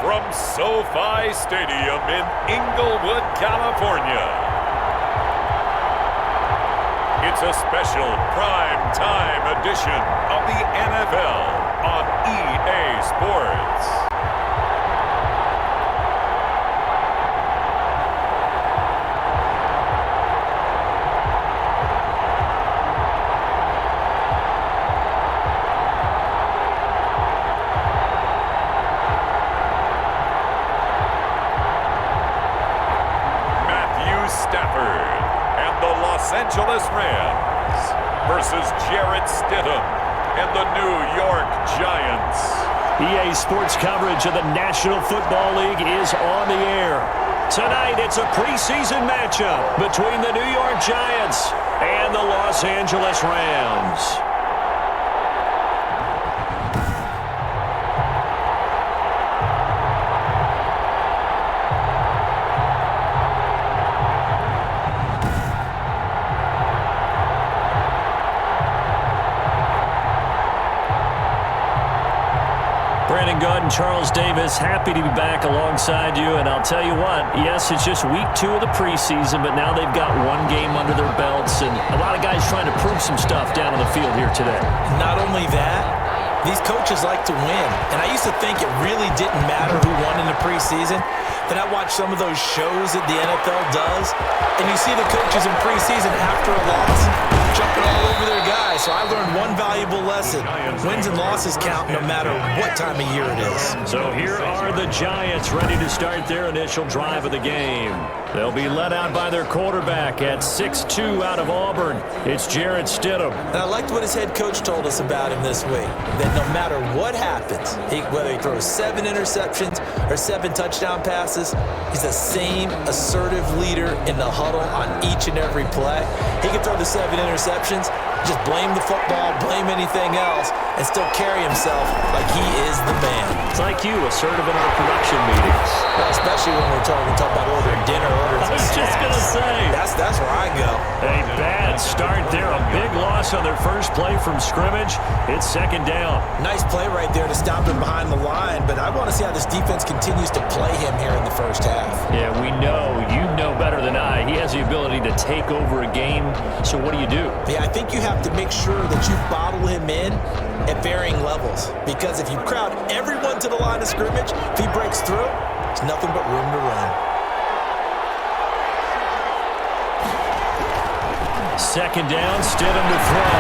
from SoFi Stadium in Inglewood, California. It's a special prime time edition of the NFL on EA Sports. Los Angeles Rams versus Jarrett Stidham and the New York Giants. EA Sports coverage of the National Football League is on the air. Tonight, it's a preseason matchup between the New York Giants and the Los Angeles Rams. And Charles Davis, happy to be back alongside you. And I'll tell you what, yes, it's just week 2 of the preseason, but now they've got one game under their belts, and a lot of guys trying to prove some stuff down on the field here today. Not only that, these coaches like to win. And I used to think it really didn't matter who won in the preseason. Then I watched some of those shows that the NFL does, and you see the coaches in preseason after a loss jumping all over their guys. So I learned one valuable lesson. Wins and losses count no matter what time of year it is. So here are the Giants ready to start their initial drive of the game. They'll be led out by their quarterback at 6'2" out of Auburn. It's Jarrett Stidham. And I liked what his head coach told us about him this week, that no matter what happens, whether he throws 7 interceptions or 7 touchdown passes, he's the same assertive leader in the huddle on each and every play. He can throw the 7 interceptions, just blame the football, blame anything else, and still carry himself like he is the man. It's like you, assertive in our production meetings. Well, especially when we're talking about ordering dinner, ordering I was just going to say. That's where I go. A bad start there. A big loss on their first play from scrimmage. It's 2nd down. Nice play right there to stop him behind the line, but I want to see how this defense continues to play him here in the first half. Yeah, we know. You know better than I. He has the ability to take over a game, so what do you do? Yeah, I think you have to make sure that you bottle him in at varying levels, because if you crowd everyone to the line of scrimmage, if he breaks through, there's nothing but room to run. 2nd down, Stidham to throw.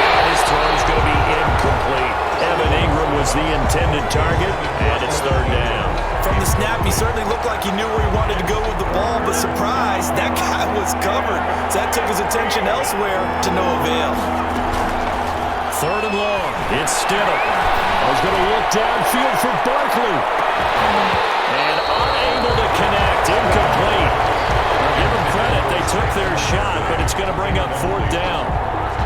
And his throw is going to be incomplete. Evan Ingram was the intended target, and it's 3rd down. From the snap, he certainly looked like he knew where he wanted to go with the ball, but surprise, that guy was covered. So that took his attention elsewhere to no avail. 3rd and long. It's Stidham. He's going to look downfield for Barkley. And unable to connect. Incomplete. Give them credit. They took their shot, but it's going to bring up 4th down.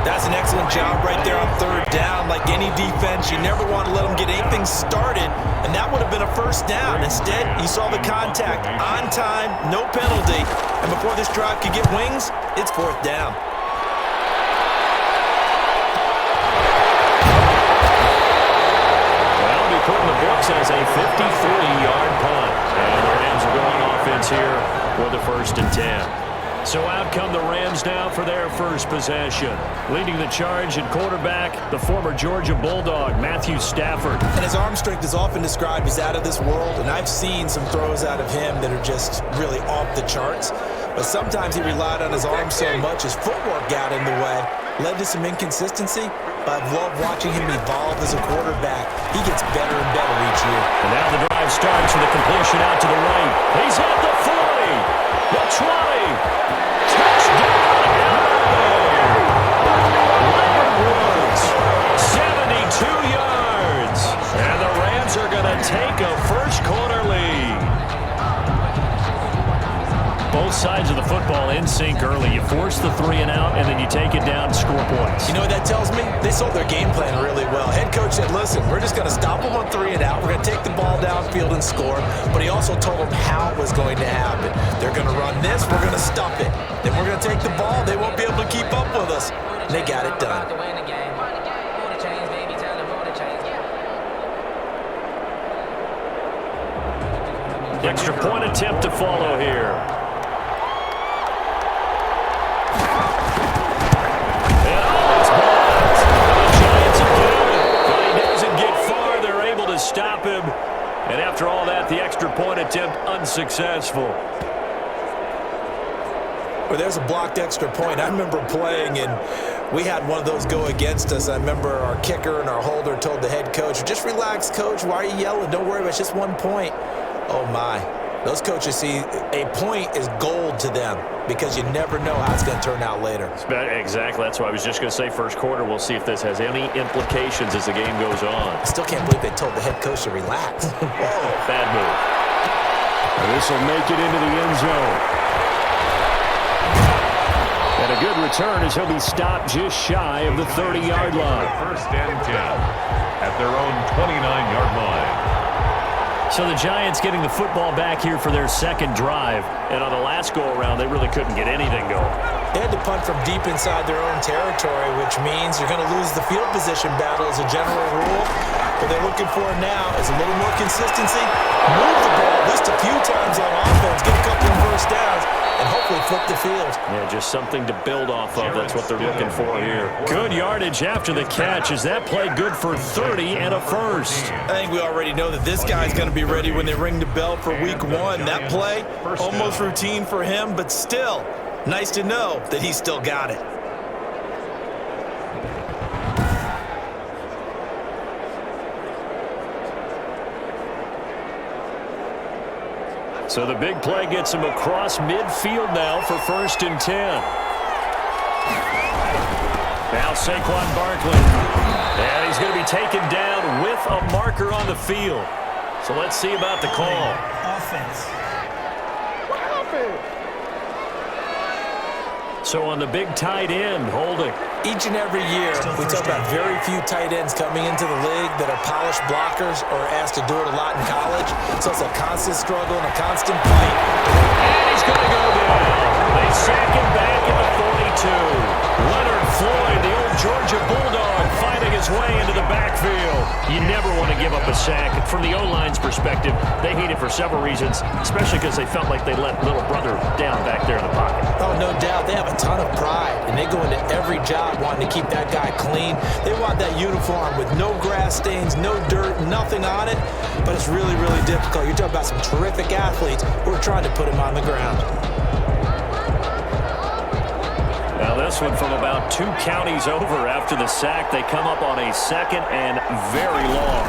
That's an excellent job right there on 3rd down. Like any defense, you never want to let them get anything started, and that would have been a 1st down. Instead, you saw the contact on time, no penalty, and before this drive could get wings, it's 4th down. Well, we put in the books as a 53-yard punt, and the Rams are going offense here for the 1st and 10. So out come the Rams now for their first possession. Leading the charge at quarterback, the former Georgia Bulldog, Matthew Stafford. And his arm strength is often described as out of this world, and I've seen some throws out of him that are just really off the charts. But sometimes he relied on his arm so much his footwork got in the way, led to some inconsistency. But I've loved watching him evolve as a quarterback. He gets better and better each year. And now the drive starts with a completion out to the right. He's at the 40, the 20. Touchdown, Leonard Woods, 72 yards. And the Rams are going to take a first-quarter lead. Both sides of the football in sync early. You force the 3 and out, and then you take it down and score points. You know what that tells me? They sold their game plan really well. Head coach said, listen, we're just going to stop them on 3 and out. We're going to take the ball downfield and score. But he also told them how it was going to happen. They're going to run this. We're going to stop it. Then we're going to take the ball. They won't be able to keep up with us. And they got it done. Extra point attempt to follow here. Stop him, and after all that, the extra point attempt unsuccessful. Well, there's a blocked extra point. I remember playing, and we had one of those go against us. I remember our kicker and our holder told the head coach, just relax, coach. Why are you yelling? Don't worry about it. It's just 1 point. Oh, my. Those coaches see a point is gold to them because you never know how it's going to turn out later. Exactly. That's why I was just going to say first quarter. We'll see if this has any implications as the game goes on. I still can't believe they told the head coach to relax. Whoa, bad move. This will make it into the end zone. And a good return as he'll be stopped just shy of the 30-yard line. First and 10 at their own 29-yard line. So the Giants getting the football back here for their second drive. And on the last go-around, they really couldn't get anything going. They had to punt from deep inside their own territory, which means you're going to lose the field position battle as a general rule. What they're looking for now is a little more consistency. Move the ball at least a few times on offense, get a couple of first downs, and hopefully flip the field. Yeah, just something to build off of. That's what they're looking for here. Good yardage after the catch. Is that play good for 30 and a first? I think we already know that this guy's going to be ready when they ring the bell for week 1. That play, almost routine for him, but still, nice to know that he's still got it. So the big play gets him across midfield now for first and 10. Now Saquon Barkley. And he's going to be taken down with a marker on the field. So let's see about the call. Offense. So on the big tight end, holding. Each and every year, we talk about very few tight ends coming into the league that are polished blockers or asked to do it a lot in college. So it's a constant struggle and a constant fight. And he's going to go down. They sack him back at the 42. Leonard Floyd, the old Georgia Bulldog, fighting his way into the backfield. You never want to give up a sack. From the O-line's perspective, they hate it for several reasons, especially because they felt like they let little brother down back there in the pocket. Oh, no doubt. They have a ton of pride, and they go into every job wanting to keep that guy clean. They want that uniform with no grass stains, no dirt, nothing on it, but it's really, really difficult. You're talking about some terrific athletes who are trying to put him on the ground. Now this one from about 2 counties over after the sack. They come up on a second and very long.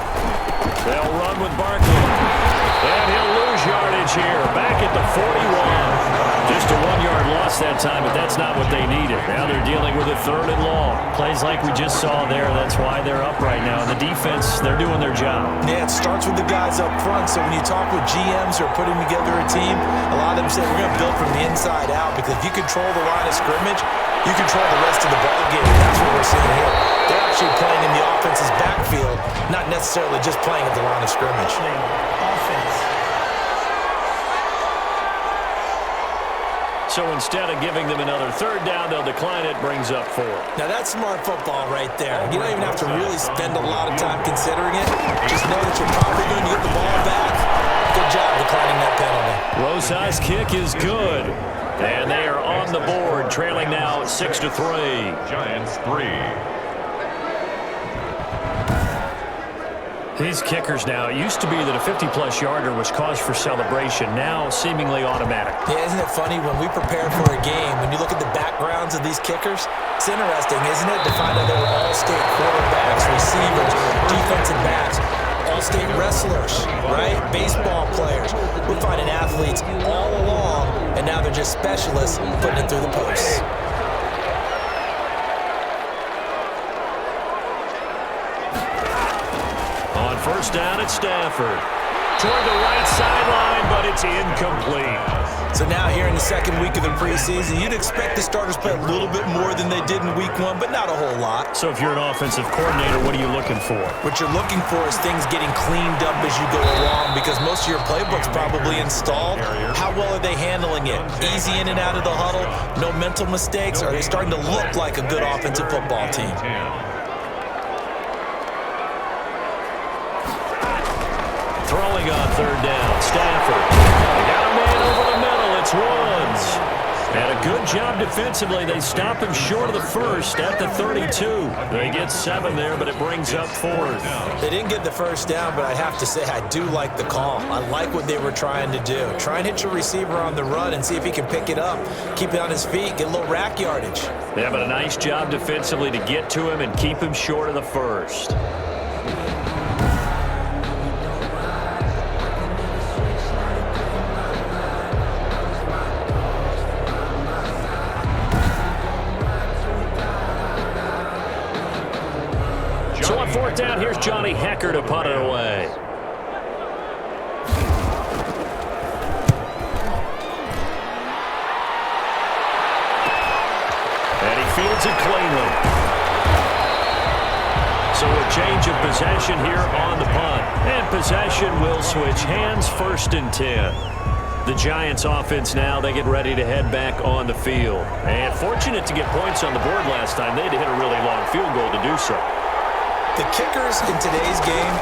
They'll run with Barkley. And he'll lose yardage here. Back at the 41. Just a 1-yard loss that time, but that's not what they needed. Now they're dealing with a 3rd and long. Plays like we just saw there. That's why they're up right now. The defense, they're doing their job. Yeah, it starts with the guys up front. So when you talk with GMs who are putting together a team, a lot of them say we're going to build from the inside out because if you control the line of scrimmage, you control the rest of the ball game. That's what we're seeing here. They're actually playing in the offense's backfield, not necessarily just playing at the line of scrimmage. Offense. So instead of giving them another 3rd down, they'll decline it, brings up 4. Now that's smart football right there. You don't even have to really spend a lot of time considering it. Just know that you're probably going to get the ball back. Good job declining that penalty. Rosai's kick is good. And they are on the board, trailing now 6-3. Giants 3. These kickers now, it used to be that a 50-plus yarder was cause for celebration, now seemingly automatic. Yeah, isn't it funny when we prepare for a game, when you look at the backgrounds of these kickers, it's interesting, isn't it, to find out they were all-state quarterbacks, receivers, defensive backs, all-state wrestlers, right? Baseball players. We're finding athletes all along, and now they're just specialists putting it through the posts. On first down at Stafford. Toward the right sideline, but it's incomplete. So now here in the second week of the preseason, you'd expect the starters to play a little bit more than they did in week 1, but not a whole lot. So if you're an offensive coordinator, what are you looking for? What you're looking for is things getting cleaned up as you go along because most of your playbook's probably installed. How well are they handling it? Easy in and out of the huddle, no mental mistakes? Are they starting to look like a good offensive football team? Throwing on 3rd down, Stafford. good job defensively. They stop him short of the first at the 32. They get 7 there, but it brings up 4th. They didn't get the first down, but I have to say I do like the call. I like what they were trying to do. Try and hit your receiver on the run and see if he can pick it up, keep it on his feet, get a little rack yardage. Yeah, but a nice job defensively to get to him and keep him short of the first. So on 4th down, here's Johnny Hecker to punt it away. And he fields it cleanly. So a change of possession here on the punt. And possession will switch hands, 1st and 10. The Giants offense now, they get ready to head back on the field. And fortunate to get points on the board last time. They had to hit a really long field goal to do so. The kickers in today's game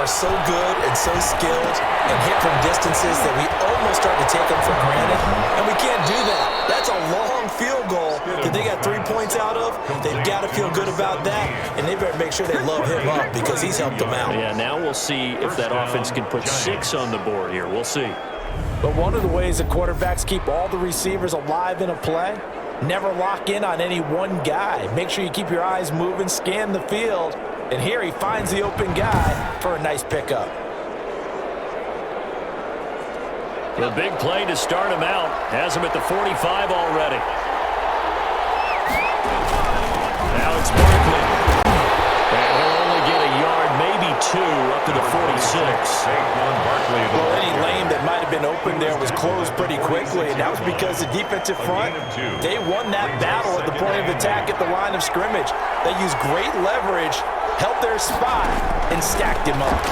are so good and so skilled and hit from distances that we almost start to take them for granted, and we can't do that. That's a long field goal that they got 3 points out of. They've got to feel good about that, and they better make sure they load him up because he's helped them out. Yeah, now we'll see if that offense can put 6 on the board here. We'll see. But one of the ways that quarterbacks keep all the receivers alive in a play, never lock in on any one guy. Make sure you keep your eyes moving, scan the field. And here he finds the open guy for a nice pickup. The big play to start him out. Has him at the 45 already. Now it's Barkley. And he'll only get a yard, maybe 2, up to the 46. Well, any lane that might have been open there was closed pretty quickly, and that was because the defensive front, they won that battle at the point of attack at the line of scrimmage. They used great leverage, held their spot, and stacked him up.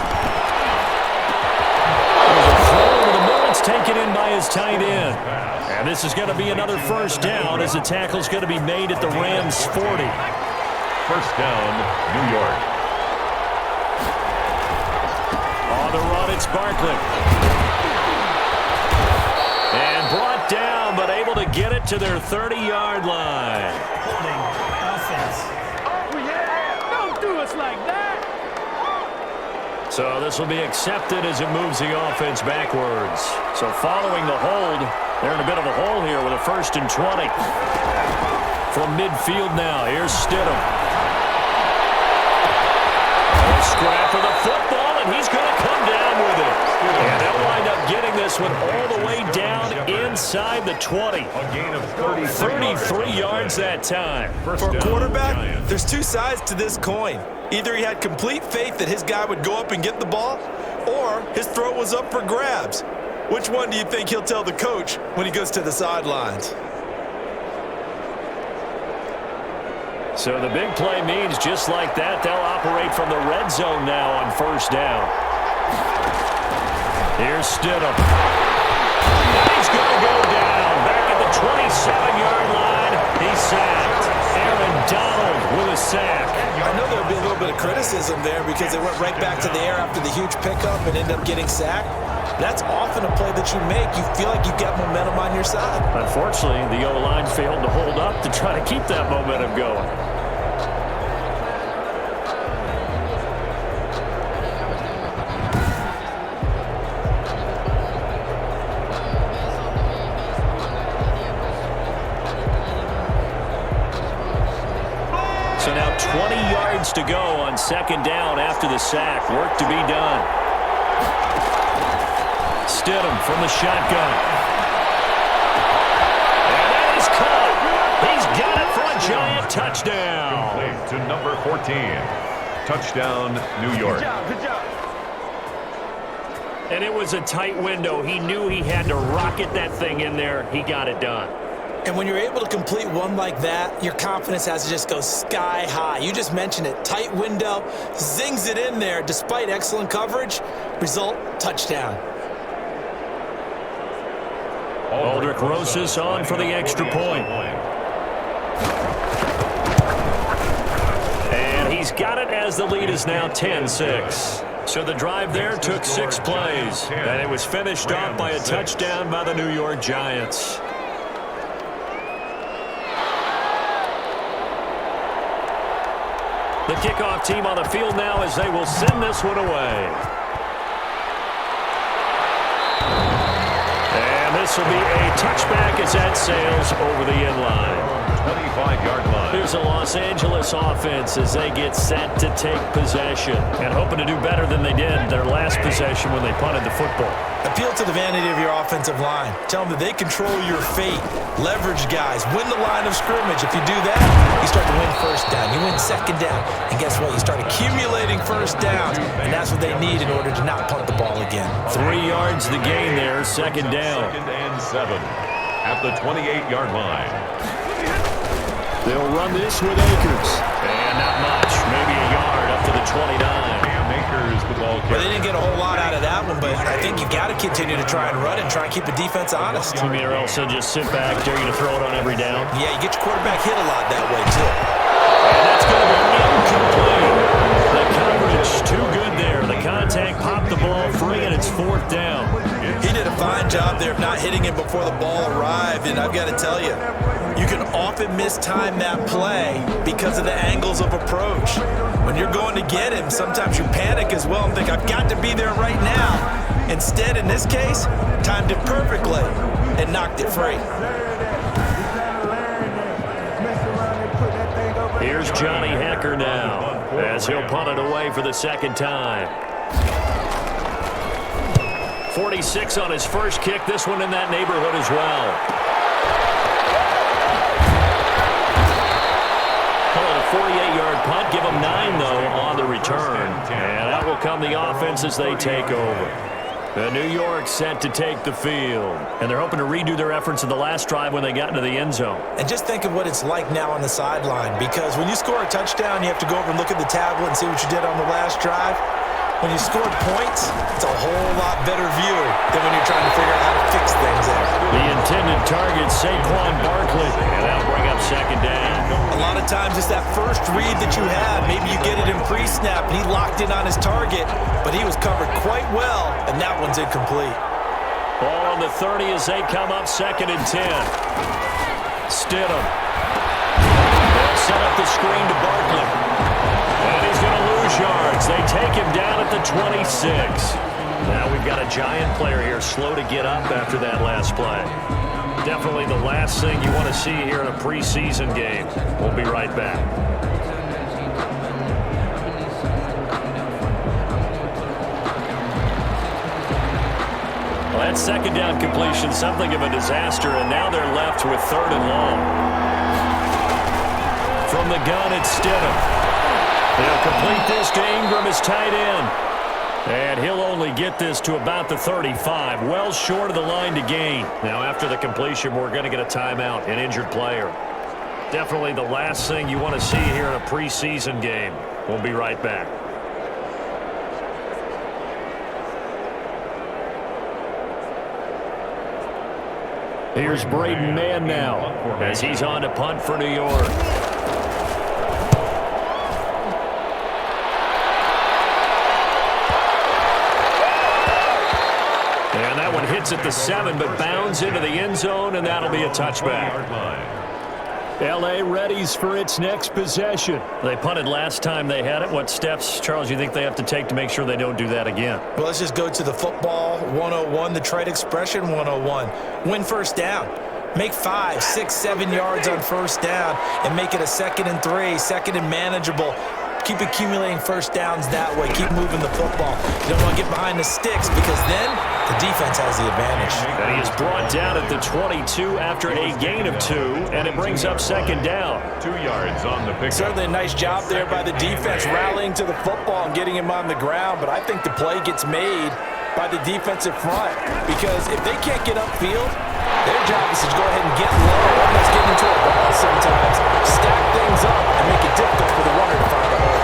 The moment's taken in by his tight end. And this is going to be another 1st down as the tackle's going to be made at the Rams' 40. 1st down, New York. On the run, it's Barkley. And brought down, but able to get it to their 30-yard line. Holding offense. Oh, yeah! Don't do us like that! So this will be accepted as it moves the offense backwards. So following the hold, they're in a bit of a hole here with a 1st and 20. From midfield now, here's Stidham. Scrap for the football, and he's going to come down with it. And they'll wind up getting this one all the way down inside the 20. A gain of 33 yards that time. For a quarterback, there's 2 sides to this coin. Either he had complete faith that his guy would go up and get the ball, or his throw was up for grabs. Which one do you think he'll tell the coach when he goes to the sidelines? So the big play means just like that, they'll operate from the red zone now on 1st down. Here's Stidham. He's going to go down back at the 27-yard line. He's sacked. Aaron Donald with a sack. I know there'll be a little bit of criticism there because they went right back to the air after the huge pickup and ended up getting sacked. That's often a play that you make. You feel like you've got momentum on your side. Unfortunately, the O-line failed to hold up to try to keep that momentum going. So now 20 yards to go on 2nd down after the sack. Work to be done. Stidham from the shotgun. And that is caught. He's got it for a giant touchdown. To number 14. Touchdown, New York. Good job. And it was a tight window. He knew he had to rocket that thing in there. He got it done. And when you're able to complete one like that, your confidence has to just go sky high. You just mentioned it. Tight window, zings it in there despite excellent coverage. Result, touchdown. Aldrich Rosas on for the extra point. And he's got it as the lead is now 10-6. So the drive there took 6 plays. And it was finished off by a touchdown by the New York Giants. The kickoff team on the field now as they will send this one away. And this will be a touchback as that sails over the end line. 25-yard line. Here's a Los Angeles offense as they get set to take possession and hoping to do better than they did their last possession when they punted the football. Appeal to the vanity of your offensive line. Tell them that they control your fate. Leverage guys. Win the line of scrimmage. If you do that, you start to win first down. You win second down. And guess what? You start accumulating first downs. And that's what they need in order to not punt the ball again. 3 yards the gain there. Second down. 2nd and 7 at the 28-yard line. They'll run this with Akers. And not much. Maybe a yard up to the 29. Akers, the ball carrier. Well, they didn't get a whole lot out of that one, but I think you got to continue to try and run and try and keep the defense honest. You mean or else they'll just sit back, dare you to throw it on every down? Yeah, you get your quarterback hit a lot that way, too. And that's going to be incomplete. The coverage too good there. The contact popped the ball free, and it's 4th down. He did a fine job there of not hitting him before the ball arrived, and I've got to tell you, you can often mistime that play because of the angles of approach. When you're going to get him, sometimes you panic as well and think, I've got to be there right now. Instead, in this case, timed it perfectly and knocked it free. Here's Johnny Hecker now as he'll punt it away for the second time. 46 on his first kick. This one in that neighborhood as well. Call it a 48-yard punt. Give them 9, though, on the return. And out will come the offense as they take over. The New York set to take the field. And they're hoping to redo their efforts in the last drive when they got into the end zone. And just think of what it's like now on the sideline, because when you score a touchdown, you have to go over and look at the tablet and see what you did on the last drive. When you scored points, it's a whole lot better view than when you're trying to figure out how to fix things there. The intended target, Saquon Barkley, and that'll bring up second down. A lot of times it's that first read that you have. Maybe you get it in pre-snap, and he locked in on his target, but he was covered quite well, and that one's incomplete. Ball on the 30 as they come up 2nd and 10. Stidham. They'll set up the screen to Barkley. And he's going to lose yards. They take him down at the 26. Now we've got a giant player here slow to get up after that last play. Definitely the last thing you want to see here in a preseason game. We'll be right back. Well, that second down completion, something of a disaster, and now they're left with 3rd and long. From the gun, it's Stidham. They'll complete this to Ingram as tight end. And he'll only get this to about the 35, well short of the line to gain. Now, after the completion, we're going to get a timeout, an injured player. Definitely the last thing you want to see here in a preseason game. We'll be right back. Here's Braden Mann now as he's on to punt for New York. And that one hits at the 7, but bounds into the end zone, and that'll be a touchback. L.A. readies for its next possession. They punted last time they had it. What steps, Charles, you think they have to take to make sure they don't do that again? Well, let's just go to the football 101, the trade expression 101. Win first down. Make 5, 6, 7 yards on first down and make it a 2nd and 3, 2nd and manageable. Keep accumulating first downs that way. Keep moving the football. You don't want to get behind the sticks because then the defense has the advantage. And he is brought down at the 22 after a gain of 2, and it brings up 2nd down. 2 yards on the pick. Certainly a nice job there by the defense rallying to the football and getting him on the ground, but I think the play gets made by the defensive front because if they can't get upfield, their job is to go ahead and get low, almost get into a ball sometimes, stack things up, and make it difficult for the runner to find a hole.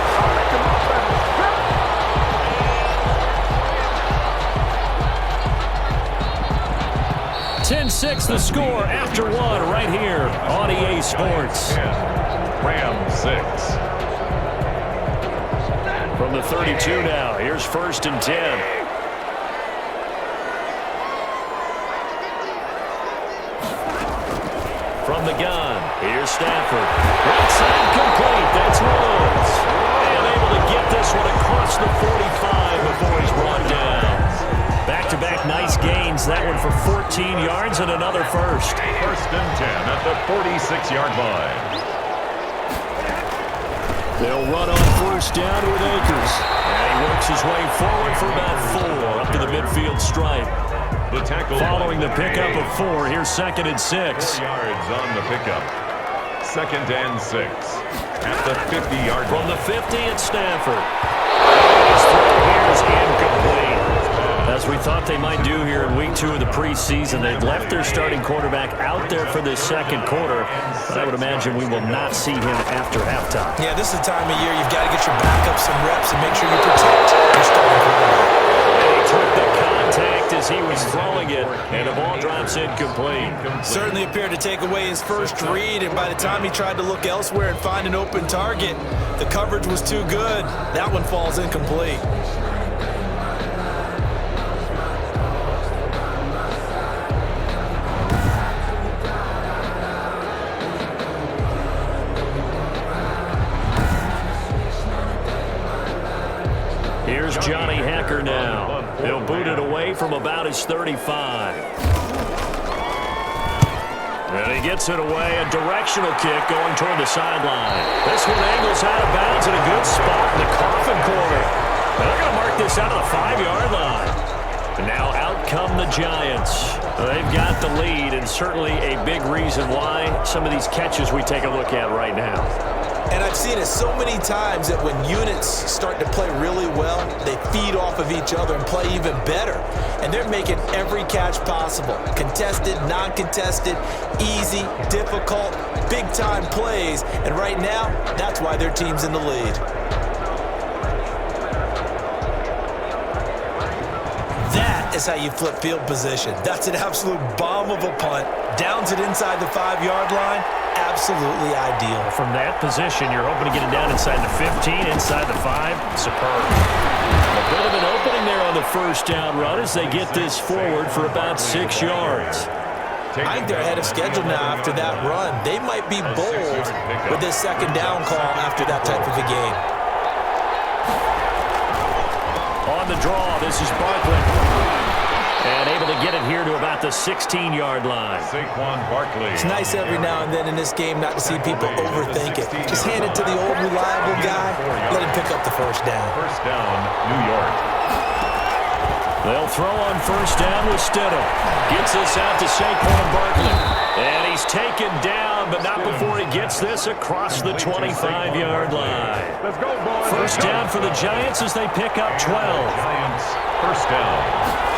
10-6 the score after 1 right here on EA Sports. Rams 6. From the 32 now, here's 1st and 10. From the gun, here's Stafford. Right side complete, that's Woods. this one across the 45 before he's brought down. Back-to-back nice gains. That one for 14 yards and another first. First and 10 at the 46-yard line. They'll run on first down with Akers. And he works his way forward for about 4 up to the midfield stripe. The tackle following the pickup of 4. Here's 2nd and 6. 4 yards on the pickup. 2nd and 6 at the 50-yard line. From the 50 at Stafford. His throw here is incomplete. As we thought they might do here in week 2 of the preseason, they've left their starting quarterback out there for this second quarter. But I would imagine we will not see him after halftime. Yeah, this is the time of year you've got to get your backup some reps and make sure you protect your starting quarterback. And he took the contact as he was throwing it, and the ball drops incomplete. Certainly appeared to take away his first read, and by the time he tried to look elsewhere and find an open target, the coverage was too good. That one falls incomplete. Here's Johnny Hecker now. He'll boot it away from about his 35. And he gets it away, a directional kick going toward the sideline. This one angles out of bounds in a good spot in the coffin corner. They're going to mark this out of the 5-yard line. And now out come the Giants. They've got the lead, and certainly a big reason why some of these catches we take a look at right now. And I've seen it so many times that when units start to play really well, they feed off of each other and play even better. And they're making every catch possible. Contested, non-contested, easy, difficult, big-time plays. And right now, that's why their team's in the lead. That is how you flip field position. That's an absolute bomb of a punt. Downs it inside the 5-yard line. Absolutely ideal. From that position, you're hoping to get it down inside the 15, inside the 5. Superb. A bit of an opening there on the first down run as they get this forward for about 6 yards. I think they're ahead of schedule now after that run. They might be bold with this second down call after that type of a game. On the draw, this is Barkley. And able to get it here to about the 16-yard line. Saquon Barkley. It's nice every now and then in this game not to see people overthink it. Just hand it to the old reliable guy. Let him pick up the first down. First down, New York. They'll throw on first down with Stidham. Gets this out to Saquon Barkley. And he's taken down, but not before he gets this across the 25-yard line. Let's go, boys. First down for the Giants as they pick up 12. Giants, first down.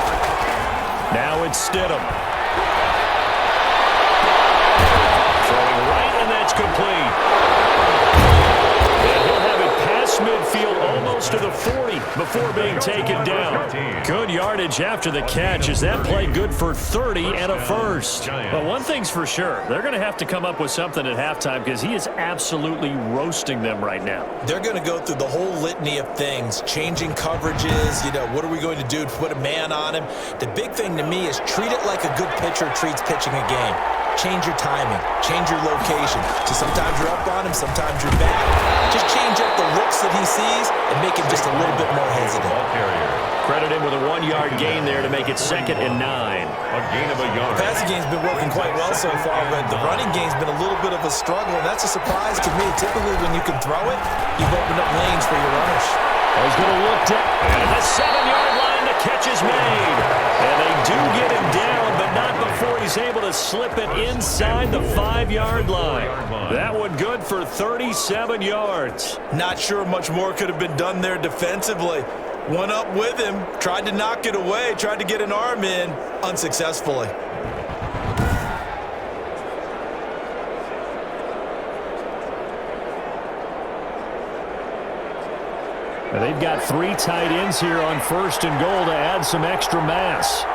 Now it's Stidham. Throwing right, and that's complete. And he'll have it past midfield almost to the 40 before being taken down. Good yardage after the catch as that play good for 30 and a first. But one thing's for sure, they're going to have to come up with something at halftime because he is absolutely roasting them right now. They're going to go through the whole litany of things, changing coverages, what are we going to do to put a man on him? The big thing to me is treat it like a good pitcher treats pitching a game. Change your timing, change your location. So sometimes you're up on him, sometimes you're back. Just change up the looks that he sees and make him just a little bit more hesitant. Credit him with a 1-yard gain there to make it 2nd and 9. A gain of a yard. The passing game's been working quite well so far, but the running game's been a little bit of a struggle, and that's a surprise to me. Typically, when you can throw it, you've opened up lanes for your runners. He's going to look down. And the 7-yard line, the catch is made. And they do get him down, but not before he's able to slip it inside the 5-yard line. That one good for 37 yards. Not sure much more could have been done there defensively. Went up with him, tried to knock it away, tried to get an arm in, unsuccessfully. They've got 3 tight ends here on first and goal to add some extra mass.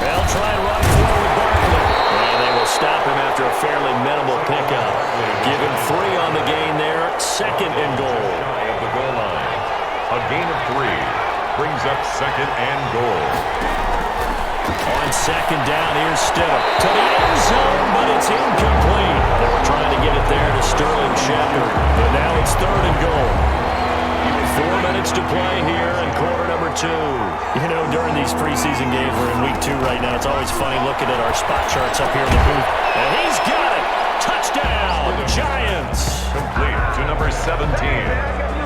They'll try and run forward Barkley. And they will stop him after a fairly minimal pickup. Give him 3 on the gain there, 2nd and goal. Of the goal line. A gain of 3 brings up 2nd and goal. On second down, here's Stidham to the end zone, but it's incomplete. They were trying to get it there to Sterling Shepard, but now it's 3rd and goal. 4 minutes to play here in quarter number 2. You know, during these preseason games, we're in week 2 right now. It's always funny looking at our spot charts up here in the booth. And he's got it. Touchdown, Giants. Complete to number 17.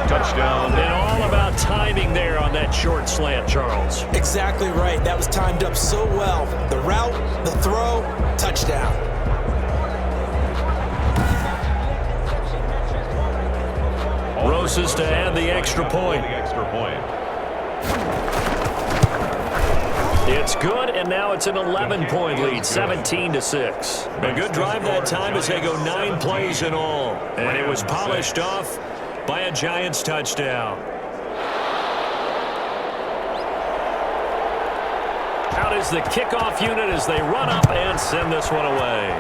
Touchdown. And all about timing there on that short slant, Charles. Exactly right. That was timed up so well. The route, the throw, touchdown. Roses to add the extra point. It's good, and now it's an 11-point lead, 17-6. A good drive that time as they go 9 plays in all. And it was polished off by a Giants touchdown. Out is the kickoff unit as they run up and send this one away.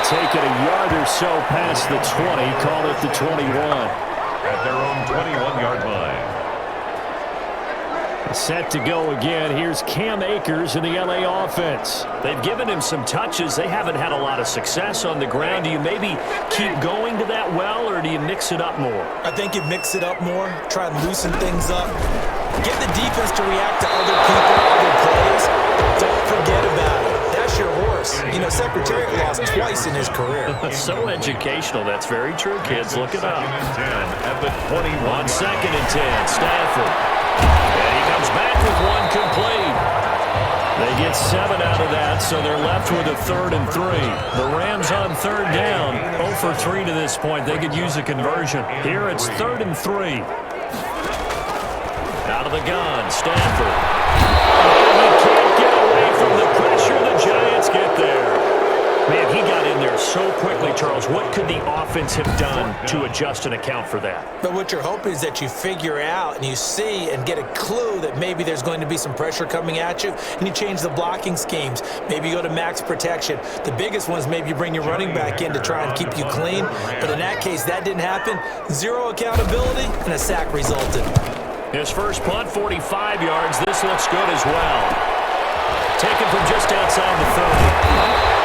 Take it a yard or so past the 20, call it the 21. At their own 21-yard line. Set to go again. Here's Cam Akers in the LA offense. They've given him some touches. They haven't had a lot of success on the ground. Do you maybe keep going to that well, or do you mix it up more? I think you mix it up more, try and loosen things up. Get the defense to react to other people, other plays. Don't forget about it. That's your horse. You know, Secretariat lost twice in his career. So educational. That's very true, kids. Look it up. 2nd and 10 at the 21. On 2nd and 10, Stafford. And he comes back with one complete. They get 7 out of that, so they're left with a 3rd and 3. The Rams on 3rd down, 0 for 3 to this point. They could use a conversion. Here it's 3rd and 3. Out of the gun, Stafford. And he can't get away from the pressure. The Giants get there. Man, he got in there so quickly, Charles. What could the offense have done to adjust and account for that? But what you're hoping is that you figure out and you see and get a clue that maybe there's going to be some pressure coming at you, and you change the blocking schemes. Maybe you go to max protection. The biggest one is maybe you bring your running back in to try and keep you clean. But in that case, that didn't happen. 0 accountability, and a sack resulted. His first punt, 45 yards. This looks good as well. Taken from just outside the 30.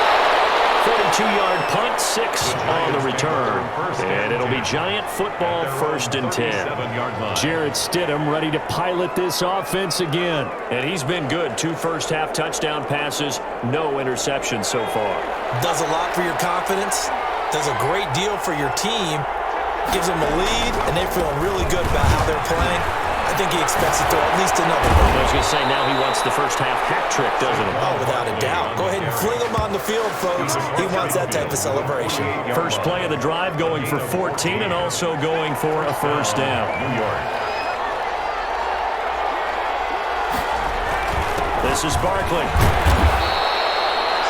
42-yard punt, 6 on the return. And it'll be Giant football, 1st and 10. Jarrett Stidham ready to pilot this offense again. And he's been good. 2 first-half touchdown passes, no interceptions so far. Does a lot for your confidence. Does a great deal for your team. Gives them a lead, and they're feeling really good about how they're playing. I think he expects to throw at least another one. I was going to say, now he wants the first-half hat trick, doesn't he? Oh, without a doubt. Go ahead and fling him on the field, folks. He wants that type of celebration. First play of the drive, going for 14 and also going for a first down. New York. This is Barkley.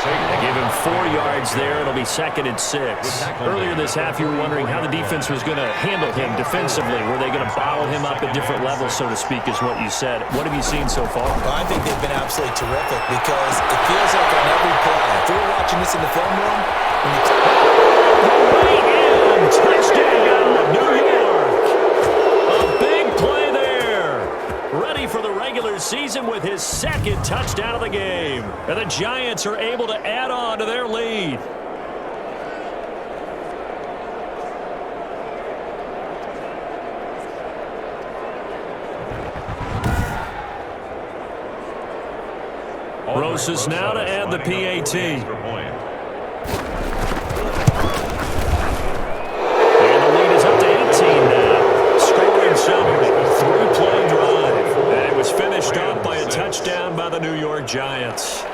They give him 4 yards there. It'll be 2nd and 6. Earlier this half, you were wondering how the defense was going to handle him defensively. Were they going to bottle him up at different levels, so to speak, is what you said. What have you seen so far? Well, I think they've been absolutely terrific because it feels like on every play. If we were watching this in the film room, touchdown, New York. A big play there. Ready for the regular season with his 2nd touchdown of the game. And the Giants are able to add on to their lead. Roses now to add the PAT. And the lead is up to 18 now. Scoring summary, 3-play drive. And it was finished off by a touchdown by the New York Giants.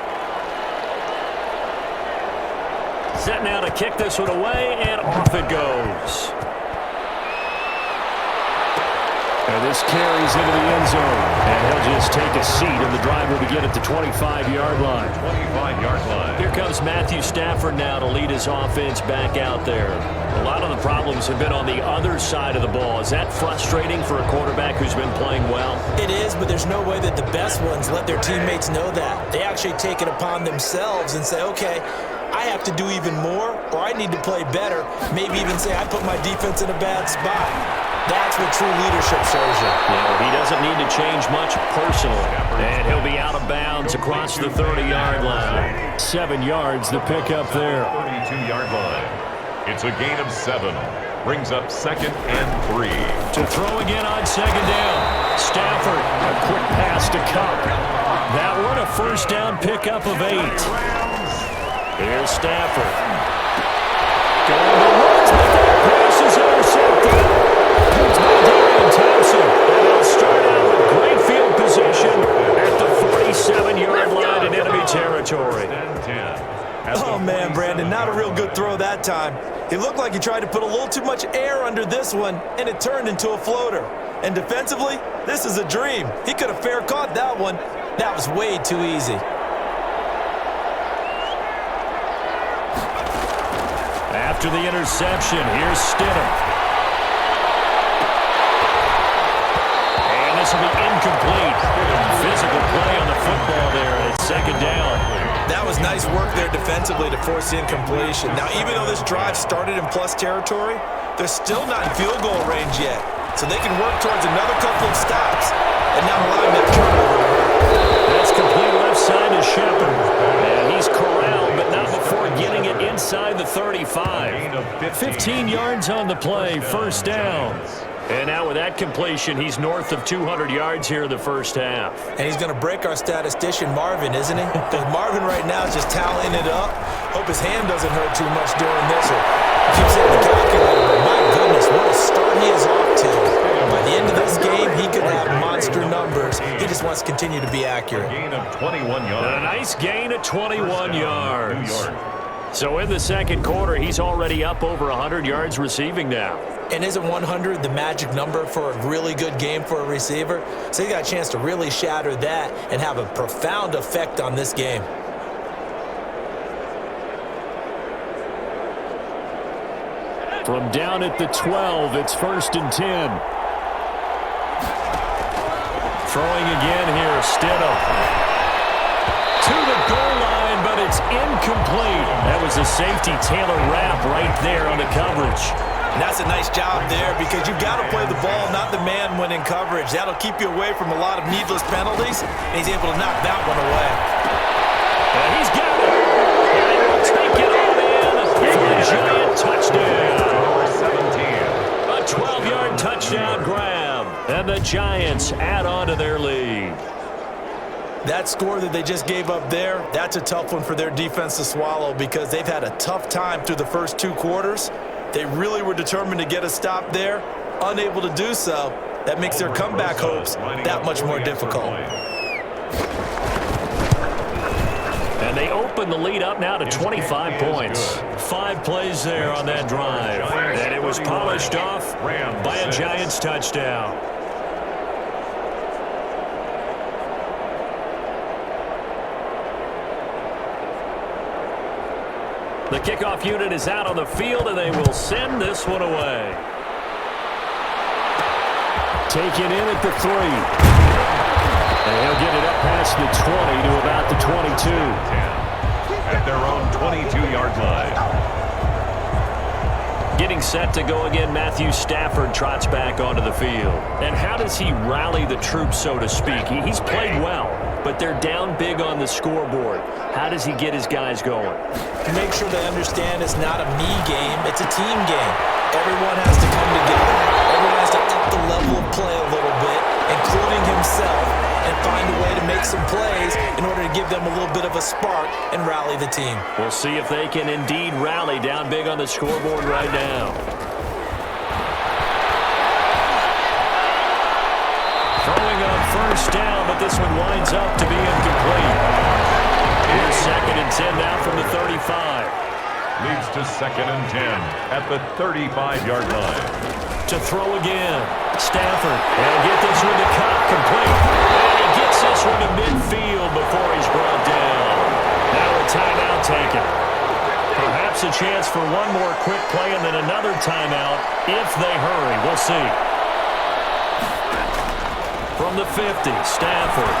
Set now to kick this one away, and off it goes. And this carries into the end zone. And he'll just take a seat, and the drive will begin at the 25-yard line. 25-yard line. Here comes Matthew Stafford now to lead his offense back out there. A lot of the problems have been on the other side of the ball. Is that frustrating for a quarterback who's been playing well? It is, but there's no way that the best ones let their teammates know that. They actually take it upon themselves and say, okay, I have to do even more, or I need to play better. Maybe even say I put my defense in a bad spot. That's what true leadership shows you. Yeah, he doesn't need to change much personally. And he'll be out of bounds across the 30-yard line. 7 yards, the pickup there. 32-yard line. It's a gain of 7. Brings up 2nd and 3. To throw again on 2nd down. Stafford, a quick pass to Cup. That one a first down pickup of 8. Here's Stafford. Going to runs, but that pass is intercepted. It's by Darian Thompson. And they'll start out with great field position at the 47-yard line in enemy territory. Oh, man, Brandon, not a real good throw that time. It looked like he tried to put a little too much air under this one, and it turned into a floater. And defensively, this is a dream. He could have fair caught that one. That was way too easy. After the interception, here's Stidham. And this will be incomplete. Physical play on the football there, and it's 2nd down. That was nice work there defensively to force the incompletion. Now, even though this drive started in plus territory, they're still not in field goal range yet. So they can work towards another couple of stops and not allowing that turnover. That's complete left side to Shepard. And he's corralled, but not before getting it inside the 35. 15 yards on the play, first down. And now with that completion, he's north of 200 yards here in the first half. And he's going to break our statistician, Marvin, isn't he? Because Marvin right now is just tallying it up. Hope his hand doesn't hurt too much during this. Or keeps hitting the calculator. But my goodness, what a start he is off to. By the end of this game, he could have monster numbers. He just wants to continue to be accurate. Gain of 21 yards. A nice gain of 21 yards. So in the second quarter, he's already up over 100 yards receiving now. And isn't 100 the magic number for a really good game for a receiver? So he got a chance to really shatter that and have a profound effect on this game. From down at the 12, it's 1st and 10. Throwing again here, Stidham. To the goal line, but it's incomplete. That was a safety Taylor Rapp right there on the coverage. And that's a nice job there because you've got to play the ball, not the man when in coverage. That'll keep you away from a lot of needless penalties, and he's able to knock that one away. And he's got it. And he'll take it all in for a giant touchdown. 17. A 12-yard touchdown grab. And the Giants add on to their lead. That score that they just gave up there, that's a tough one for their defense to swallow because they've had a tough time through the first 2 quarters. They really were determined to get a stop there, unable to do so. That makes their comeback hopes that much more difficult. And they open the lead up now to 25 points. 5 plays there on that drive. And it was polished off by a Giants touchdown. The kickoff unit is out on the field, and they will send this one away. Taken in at the 3. And he'll get it up past the 20 to about the 22. At their own 22-yard line. Getting set to go again, Matthew Stafford trots back onto the field. And how does he rally the troops, so to speak? He's played well, but they're down big on the scoreboard. How does he get his guys going? To make sure they understand it's not a me game, it's a team game. Everyone has to come together. Everyone has to up the level of play a little bit, including himself, and find a way to make some plays in order to give them a little bit of a spark and rally the team. We'll see if they can indeed rally down big on the scoreboard right now. Throwing on first down, but this one winds up to be incomplete. Here's 2nd and 10 now from the 35. Leads to 2nd and 10 at the 35-yard line. To throw again. Stafford. He'll get this one to Cup, complete. And he gets this one to midfield before he's brought down. Now a timeout taken. Perhaps a chance for one more quick play and then another timeout if they hurry. We'll see. From the 50, Stafford.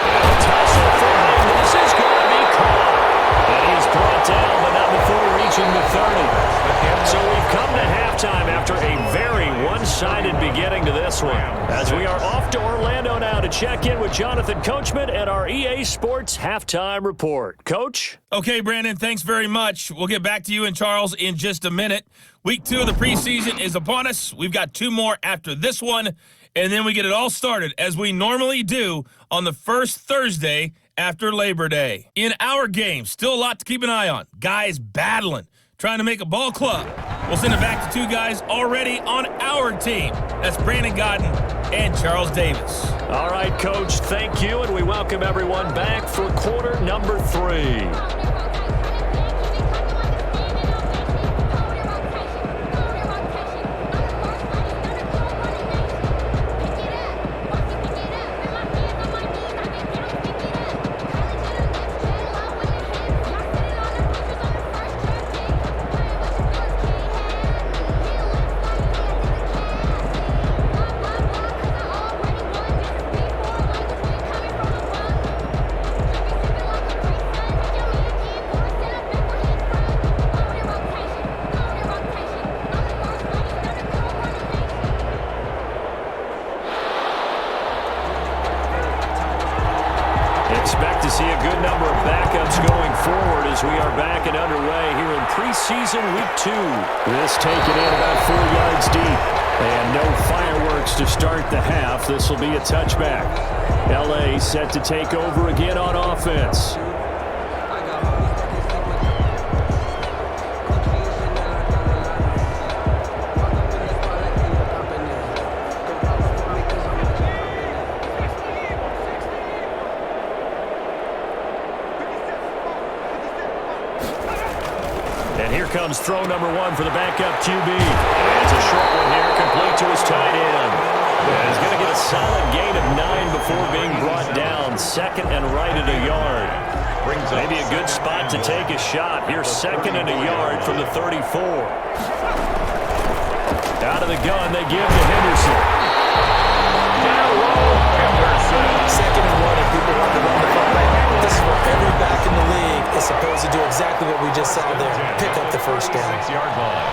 And a tussle for him. This is going to be caught. And he is brought down, but not before reaching the 30. So we've come to halftime after a very one-sided beginning to this one. As we are off to Orlando now to check in with Jonathan Coachman at our EA Sports Halftime Report. Coach? Okay, Brandon, thanks very much. We'll get back to you and Charles in just a minute. Week 2 of the preseason is upon us. We've got 2 more after this one, and then we get it all started, as we normally do, on the first Thursday after Labor Day. In our game, still a lot to keep an eye on. Guys battling, trying to make a ball club. We'll send it back to 2 guys already on our team. That's Brandon Godden and Charles Davis. All right, Coach, thank you, and we welcome everyone back for quarter number 3. Expect to see a good number of backups going forward as we are back and underway here in preseason week 2. This taken in about 4 yards deep. And no fireworks to start the half. This will be a touchback. LA set to take over again on offense. And here comes throw number 1 for the backup QB. And it's a short one here, complete to his tight end. And he's going to get a solid gain of 9 before being brought down. Second and right at a yard. Maybe a good spot to take a shot. Here's second and a yard from the 34. Out of the gun, they give to Henderson. Down low, Henderson. Second and 1, and people want to run the ball. This is where every back in the league is supposed to do exactly what we just saw there. Pick up the first down. 6-yard line.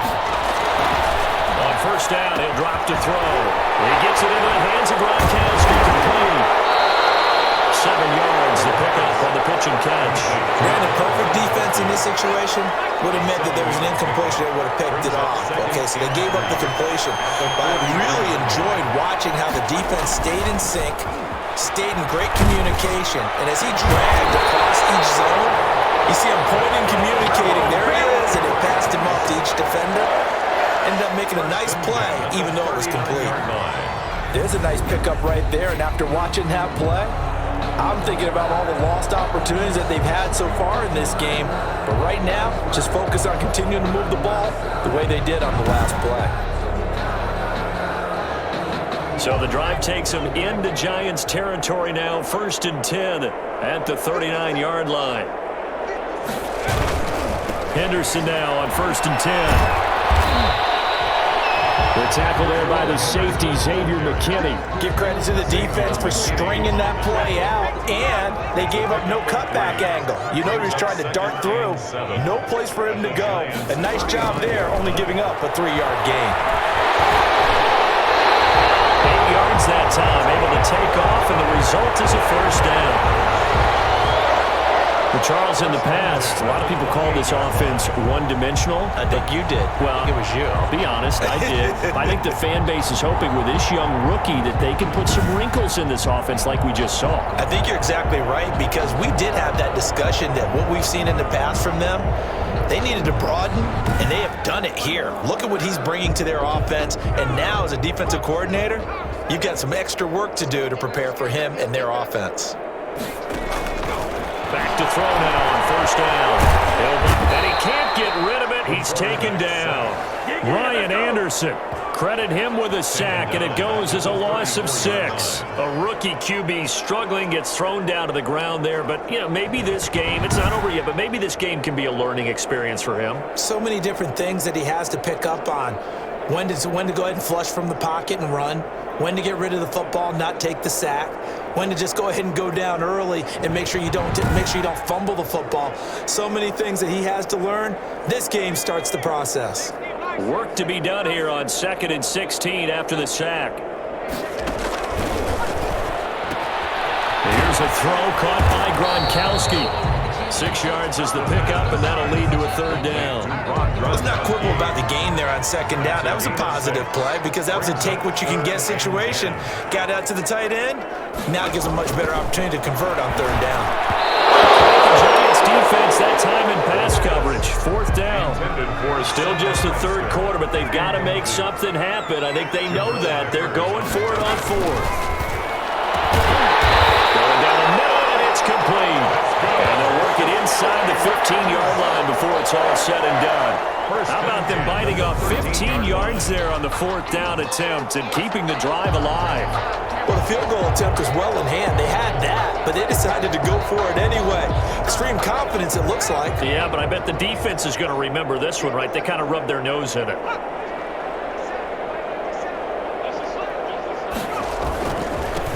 On first down, he'll drop to throw. He gets it into the hands of Gronkowski, complete. 7 yards, the pickup on the pitch and catch. Brandon, perfect defense in this situation would have meant that there was an incompletion that would have picked it off. Okay, so they gave up the completion. But I really enjoyed watching how the defense stayed in sync, stayed in great communication, and as he dragged across each zone, you see him pointing, communicating, there he is, and it passed him up to each defender. Ended up making a nice play, even though it was complete. There's a nice pickup right there, and after watching that play, I'm thinking about all the lost opportunities that they've had so far in this game. But right now, just focus on continuing to move the ball the way they did on the last play. So the drive takes them into Giants territory now, 1st and 10 at the 39-yard line. Henderson now on 1st and 10. The tackle there by the safety, Xavier McKinney. Give credit to the defense for stringing that play out, and they gave up no cutback angle. You know he was trying to dart through. No place for him to go. A nice job there, only giving up a 3-yard gain. 8 yards that time, able to take off, and the result is a first down. But Charles, in the past, a lot of people call this offense one-dimensional. I think you did. Well, it was you. I'll be honest, I did. I think the fan base is hoping with this young rookie that they can put some wrinkles in this offense like we just saw. I think you're exactly right, because we did have that discussion that what we've seen in the past from them, they needed to broaden, and they have done it here. Look at what he's bringing to their offense, and now as a defensive coordinator, you've got some extra work to do to prepare for him and their offense. Back to throw now on first down. And he can't get rid of it. He's taken down. Ryan Anderson. Credit him with a sack, and it goes as a loss of 6. A rookie QB struggling, gets thrown down to the ground there. But, you know, maybe this game, it's not over yet, but maybe this game can be a learning experience for him. So many different things that he has to pick up on. When to go ahead and flush from the pocket and run. when to get rid of the football, not take the sack, when to just go ahead and go down early and make sure you don't fumble the football. So many things that he has to learn. This game starts the process. Work to be done here on 2nd and 16 after the sack. Here's a throw caught by Gronkowski. 6 yards is the pickup, and that'll lead to a 3rd down. Let's not quibble about the gain there on 2nd down. That was a positive play because that was a take-what-you-can-get situation. Got out to the tight end. Now it gives a much better opportunity to convert on 3rd down. The Giants defense that time in pass coverage. 4th down. Still just the 3rd quarter, but they've got to make something happen. I think they know that. They're going for it on 4th. Going down the middle, and it's complete. And they'll work it inside the 15-yard line before it's all said and done. How about them biting off 15 yards there on the 4th down attempt and keeping the drive alive? Well, the field goal attempt was well in hand. They had that, but they decided to go for it anyway. Extreme confidence, it looks like. Yeah, but I bet the defense is going to remember this one, right? They kind of rubbed their nose in it.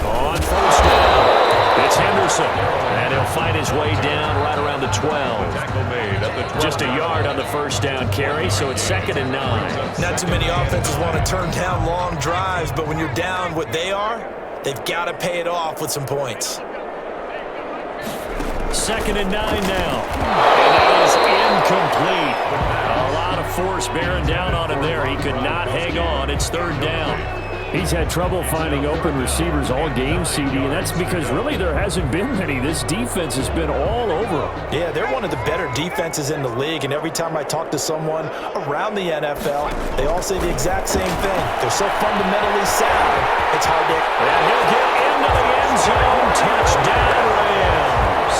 On 1st down, it's Henderson. And he'll fight his way down right around the 12. Just a yard on the 1st down carry, so it's 2nd and 9. Not too many offenses want to turn down long drives, but when you're down what they are, they've got to pay it off with some points. 2nd and 9 now. And that is incomplete. A lot of force bearing down on him there. He could not hang on. It's 3rd down. He's had trouble finding open receivers all game, CD, and that's because really there hasn't been many. This defense has been all over him. Yeah, they're one of the better defenses in the league, and every time I talk to someone around the NFL, they all say the exact same thing. They're so fundamentally sound, it's hard to... And he'll get into the end zone. Touchdown, Rams.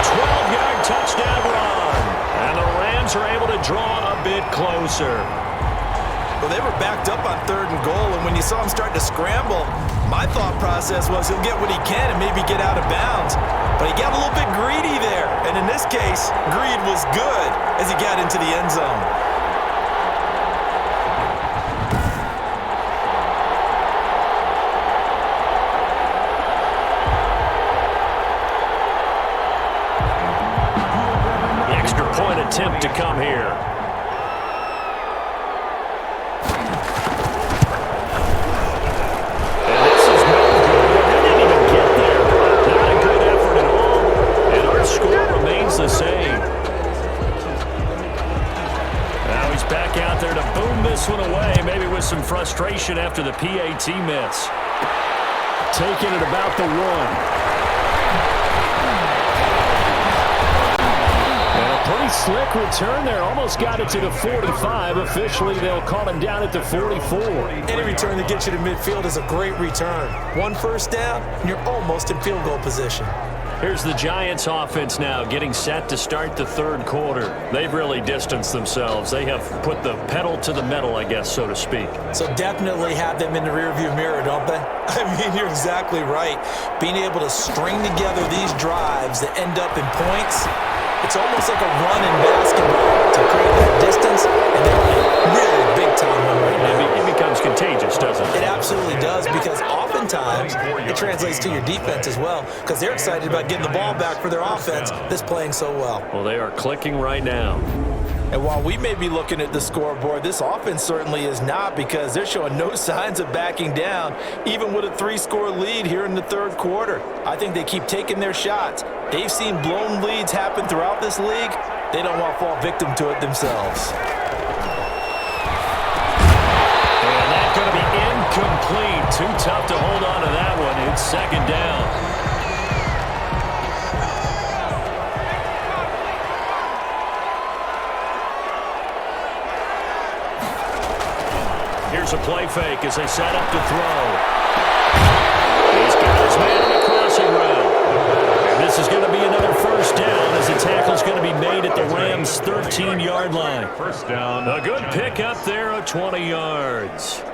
12-yard touchdown run. And the Rams are able to draw a bit closer. Well, they were backed up on 3rd and goal, and when you saw him start to scramble, my thought process was he'll get what he can and maybe get out of bounds. But he got a little bit greedy there, and in this case, greed was good as he got into the end zone. The extra point attempt to come here. The same. Now he's back out there to boom this one away, maybe with some frustration after the PAT miss. Taking it about the 1. And a pretty slick return there. Almost got it to the 45. Officially, they'll call him down at the 44. Any return that gets you to midfield is a great return. 1 1st down, and you're almost in field goal position. Here's the Giants offense now getting set to start the 3rd quarter. They've really distanced themselves. They have put the pedal to the metal, I guess, so to speak. So definitely have them in the rearview mirror, don't they? I mean, you're exactly right. Being able to string together these drives that end up in points, it's almost like a run in basketball to create that distance, and they're on a really big-time one right now. It becomes contagious, doesn't it? It absolutely does, because oftentimes it translates to your defense as well, because they're excited about getting the ball back for their offense that's playing so well. Well, they are clicking right now. And while we may be looking at the scoreboard, this offense certainly is not, because they're showing no signs of backing down, even with a 3-score lead here in the 3rd quarter. I think they keep taking their shots. They've seen blown leads happen throughout this league. They don't want to fall victim to it themselves. And that's going to be incomplete. Too tough to hold on to that one. It's 2nd down. Here's a play fake as they set up to throw. He's got his man in the crossing route. And this is going to be another 1st down as the tackle's going to be made at the Rams' 13-yard line. 1st down. A good pick up there of 20 yards.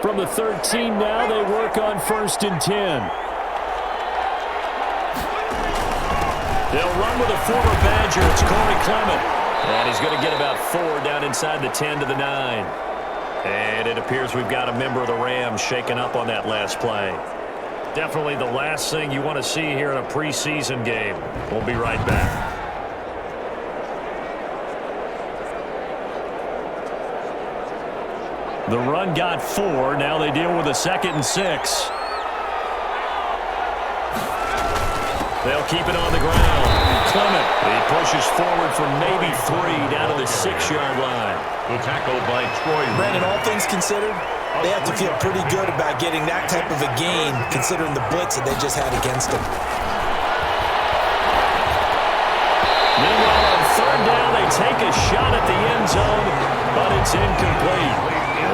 From the 13 now, they work on 1st and 10. They'll run with a former Badger. It's Corey Clement. And he's going to get about 4 down inside the 10 to the 9. And it appears we've got a member of the Rams shaken up on that last play. Definitely the last thing you want to see here in a preseason game. We'll be right back. The run got 4. Now they deal with a 2nd and 6. They'll keep it on the ground. Clement, he pushes forward for maybe 3 down to the 6-yard line. The tackle by Troy. Brandon, all things considered, they have to feel pretty good about getting that type of a gain considering the blitz that they just had against them. Meanwhile, on 3rd down, they take a shot at the end zone, but it's incomplete.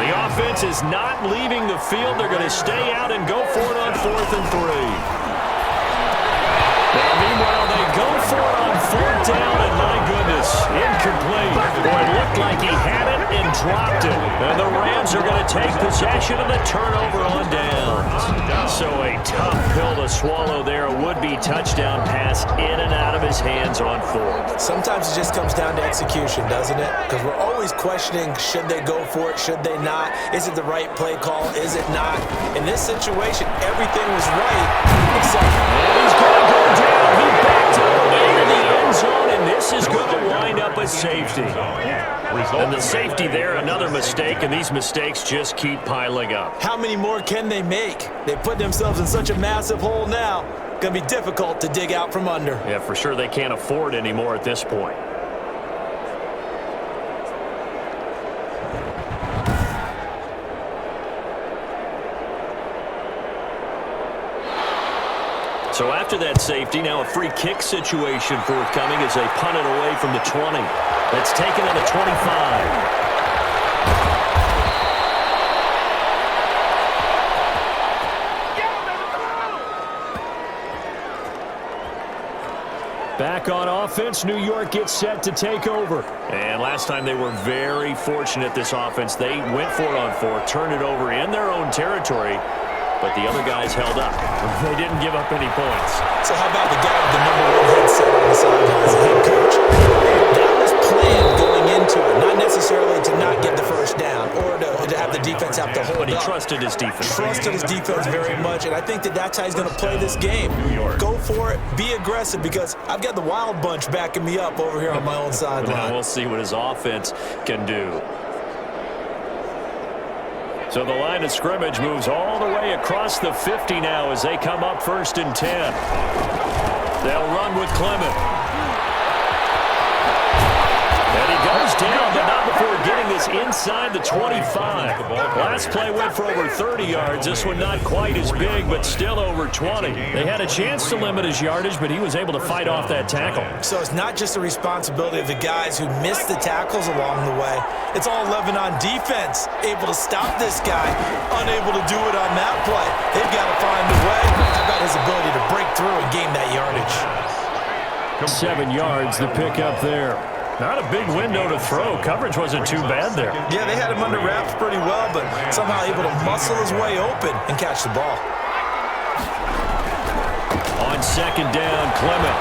The offense is not leaving the field. They're going to stay out and go for it on 4th and 3. And meanwhile, they go for it on 4th down, and my goodness, incomplete. Boy, it looked like he had it and dropped it. And the Rams are going to take possession of the turnover on downs. So a tough pill to swallow there. A would-be touchdown pass in and out of his hands on 4th. Sometimes it just comes down to execution, doesn't it? Because we're always questioning, should they go for it, should they not? Is it the right play call, is it not? In this situation, everything was right, except... And he's going to go down. He backed up into the end zone, and this is going to wind up a safety. And the safety there, another mistake, and these mistakes just keep piling up. How many more can they make? They put themselves in such a massive hole now. Going to be difficult to dig out from under. Yeah, for sure they can't afford anymore at this point. So after that safety, now a free kick situation forthcoming as they punt it away from the 20. That's taken on the 25. Back on offense, New York gets set to take over. And last time they were very fortunate, this offense. They went for it on 4, turned it over in their own territory, but the other guys held up. They didn't give up any points. So how about the guy with the #1 headset on the sideline as a head coach? That was planned going into it, not necessarily to not get the first down or to have the defense have to hold But he up. trusted his defense. Trusted his defense very much, and I think that's how he's going to play this game. Go for it, be aggressive, because I've got the Wild Bunch backing me up over here on my own sideline. We'll see what his offense can do. So the line of scrimmage moves all the way across the 50 now as they come up 1st and 10. They'll run with Clement. And he goes down, but not before getting this inside the 25. Last play went for over 30 yards. This one not quite as big, but still over 20. They had a chance to limit his yardage, but he was able to fight off that tackle. So it's not just the responsibility of the guys who missed the tackles along the way. It's all 11 on defense, able to stop this guy, unable to do it on that play. They've got to find a way. How about his ability to break through and gain that yardage? 7 yards, the pickup there. Not a big window to throw. Coverage wasn't too bad there. Yeah, they had him under wraps pretty well, but somehow able to muscle his way open and catch the ball. On 2nd down, Clement.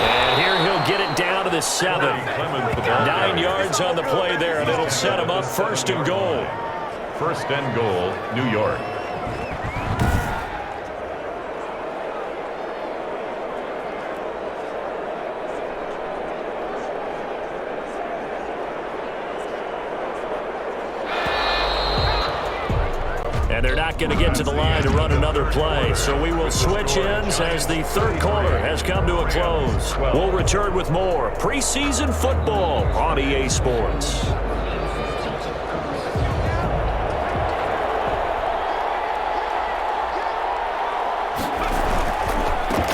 And here he'll get it down to the 7. 9 yards on the play there, and it'll set him up 1st and goal. 1st and goal, New York. And they're not going to get to the line to run another play. So we will switch ends as the 3rd quarter has come to a close. We'll return with more preseason football on EA Sports.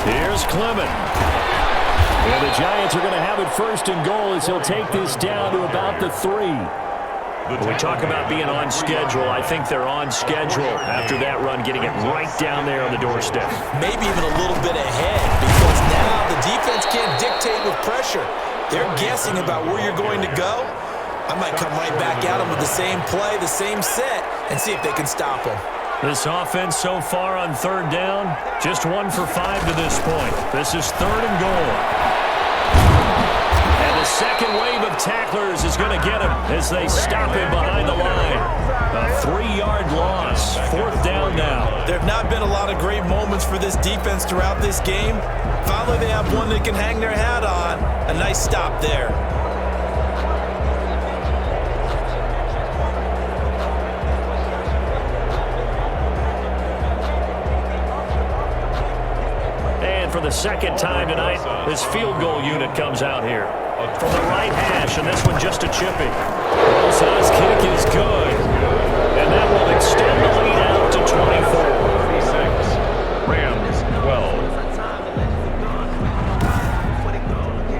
Here's Clement. And the Giants are going to have it 1st and goal as he'll take this down to about the 3. When we talk about being on schedule, I think they're on schedule after that run, getting it right down there on the doorstep. Maybe even a little bit ahead, because now the defense can't dictate with pressure. They're guessing about where you're going to go, I might come right back at them with the same play, the same set, and see if they can stop them. This offense so far on third down, just 1 for 5 to this point. This is 3rd and goal. And the second wave of tacklers is going to get him as they stop him behind the line. A 3-yard loss, 4th down now. There have not been a lot of great moments for this defense throughout this game. Finally, they have one they can hang their hat on. A nice stop there. For the second time tonight, this field goal unit comes out here. From the right hash, and this one just a chippy. Bosa's kick is good. And that will extend the lead out to 24. 36, Rams 12.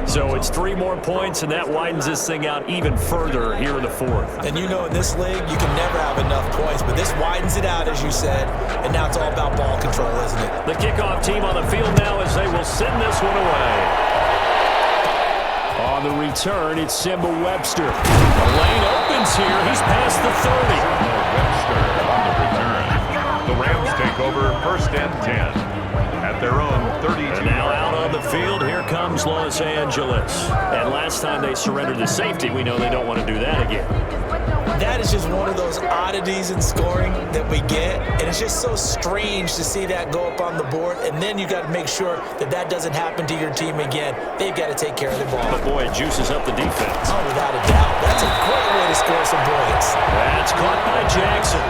So it's 3 more points, and that widens this thing out even further here in the 4th. And you know in this league, you can never have enough points, but this widens it out, as you said, and now it's all about ball control, isn't it? The kickoff team on the field now as they will send this one away. On the return, it's Simba Webster. The lane opens here. He's past the 30. Webster on the return. The Rams take over 1st and 10 at their own 32. And now out on the field, here comes Los Angeles. And last time they surrendered to safety, we know they don't want to do that again. That is just one of those oddities in scoring that we get, and it's just so strange to see that go up on the board, and then you got to make sure that that doesn't happen to your team again. They've got to take care of the ball. But boy, it juices up the defense. Oh, without a doubt. That's a great way to score some points. That's caught by Jackson.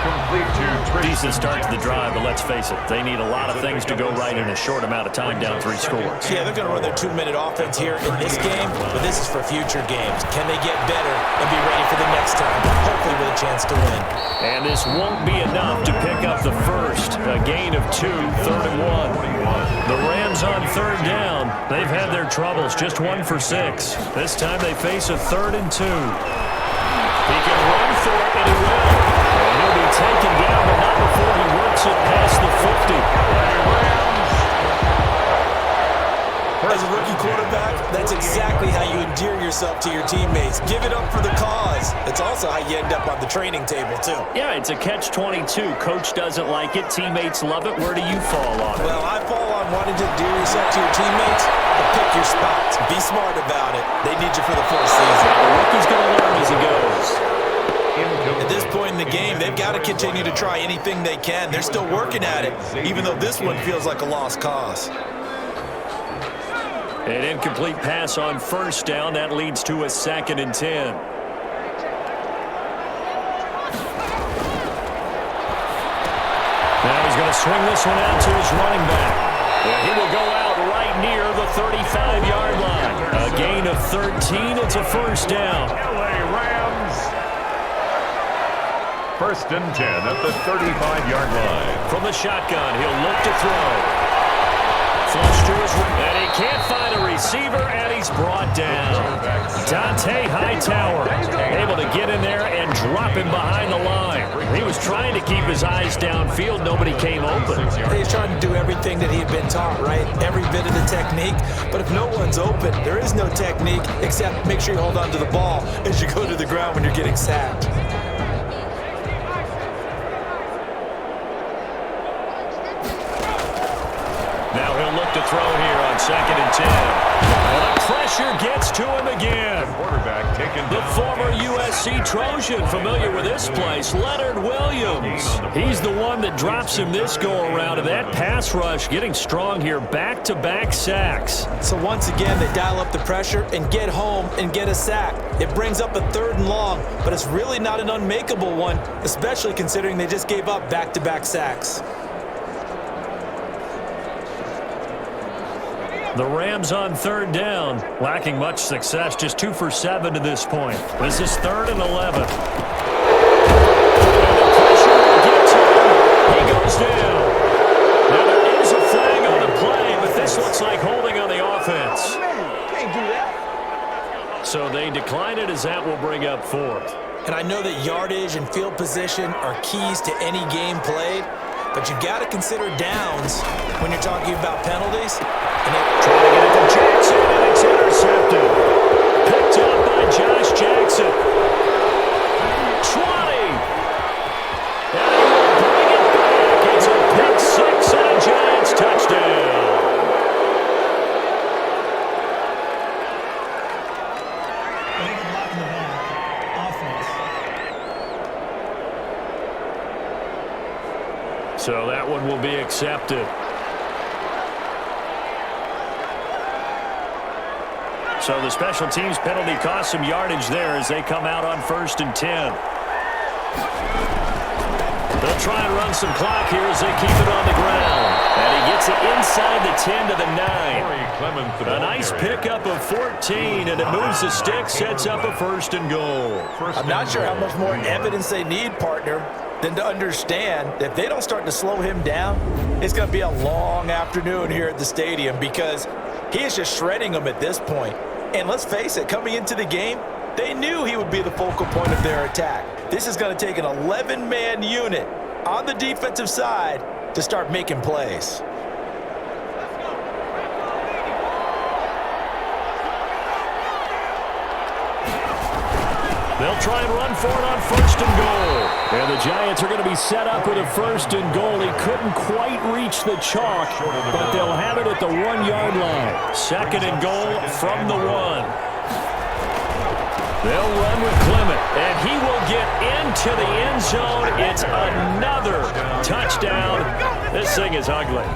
Complete to Tracy. Decent start to the drive, but let's face it, they need a lot of things to go right in a short amount of time down 3 scores. Yeah, they're going to run their 2-minute offense here in this game, but this is for future games. Can they get better and be ready for the next time, hopefully with a chance to win? And this won't be enough to pick up the first. A gain of 2, 3rd and 1. The Rams on 3rd down. They've had their troubles, just 1 for 6. This time they face a 3rd and 2. He can run for it, and he will. And he'll be taken down, but not before he works it past the 50. As a rookie quarterback, that's exactly how you endear yourself to your teammates. Give it up for the cause. It's also how you end up on the training table, too. Yeah, it's a catch-22. Coach doesn't like it. Teammates love it. Where do you fall on it? Well, I fall on wanting to endear yourself to your teammates, but pick your spots. Be smart about it. They need you for the full season. The rookie's going to learn as he goes. At this point in the game, they've got to continue to try anything they can. They're still working at it, even though this one feels like a lost cause. An incomplete pass on 1st down. That leads to a 2nd and 10. Now he's going to swing this one out to his running back. Well, he will go out right near the 35-yard line. A gain of 13. It's a 1st down. LA Rams. 1st and 10 at the 35-yard line. From the shotgun, he'll look to throw. Flush to his right, and he can't find a receiver, and he's brought down. Dante Hightower able to get in there and drop him behind the line. He was trying to keep his eyes downfield. Nobody came open. He's trying to do everything that he had been taught, right? Every bit of the technique. But if no one's open, there is no technique except make sure you hold on to the ball as you go to the ground when you're getting sacked. Now he'll look to throw here on 2nd and 10. And the pressure gets to him again. Quarterback taken The down. former USC Trojan, familiar with this place, Leonard Williams. He's the one that drops him this go-around, and that pass rush getting strong here, back-to-back sacks. So once again, they dial up the pressure and get home and get a sack. It brings up a 3rd and long, but it's really not an unmakeable one, especially considering they just gave up back-to-back sacks. The Rams on 3rd down, lacking much success, just 2 for 7 to this point. This is 3rd and 11. And the pressure gets him. He goes down. Now there is a flag on the play, but this looks like holding on the offense. Can't do that. So they decline it as that will bring up 4th. And I know that yardage and field position are keys to any game played, but you got to consider downs when you're talking about penalties. And they try to get it to Jackson, and it's intercepted. Picked up by Josh Jackson. So that one will be accepted. So the special teams penalty cost some yardage there as they come out on 1st and 10. They'll try and run some clock here as they keep it on the ground. And he gets it inside the 10 to the 9. A nice pickup of 14, and it moves the stick, sets up a 1st and goal. I'm not sure how much more evidence they need, partner, than to understand that if they don't start to slow him down, it's going to be a long afternoon here at the stadium because he is just shredding them at this point. And let's face it, coming into the game, they knew he would be the focal point of their attack. This is going to take an 11-man unit on the defensive side to start making plays. They'll try and run for it on 1st and goal. And the Giants are going to be set up with a 1st and goal. He couldn't quite reach the chalk, but they'll have it at the 1-yard line. 2nd and goal from the 1. They'll run with Clement, and he will get into the end zone. It's another touchdown. This thing is ugly.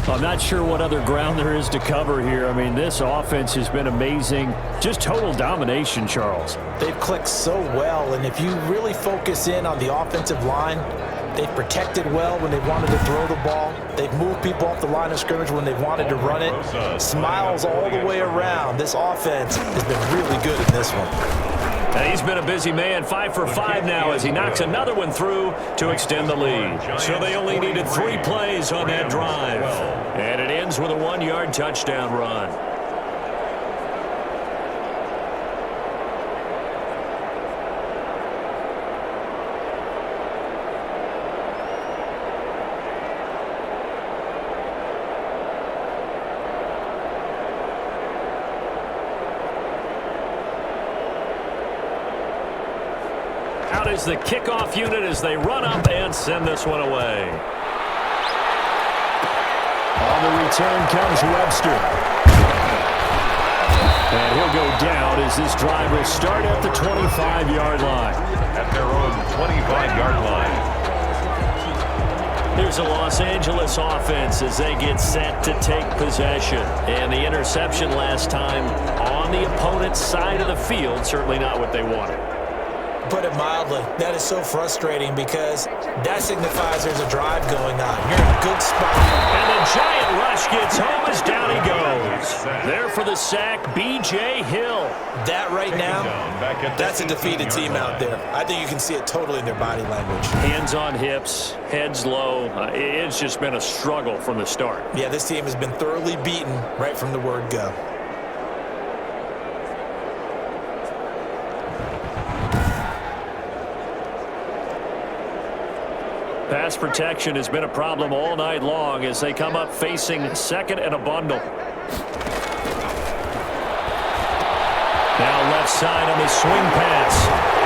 I'm not sure what other ground there is to cover here. I mean, this offense has been amazing. Just total domination, Charles. They've clicked so well, and if you really focus in on the offensive line, they've protected well when they wanted to throw the ball. They've moved people off the line of scrimmage when they've wanted to run it. Smiles all the way around. This offense has been really good in this one. And he's been a busy man, 5 for 5 now as he knocks another one through to extend the lead. So they only needed 3 plays on that drive. And it ends with a 1-yard touchdown run. Out is the kickoff unit as they run up and send this one away. On the return comes Webster. And he'll go down as this drive will start at the 25-yard line. At their own 25-yard line. Here's a Los Angeles offense as they get set to take possession. And the interception last time on the opponent's side of the field, certainly not what they wanted. Put it mildly, that is so frustrating because that signifies there's a drive going on. You're in a good spot. And the giant rush gets home as down he goes. There for the sack, B.J. Hill. That right now, that's a defeated team out there. I think you can see it totally in their body language. Hands on hips, heads low. It's just been a struggle from the start. Yeah, this team has been thoroughly beaten right from the word go. Pass protection has been a problem all night long as they come up facing 2nd and a bundle. Now left side on the swing pass.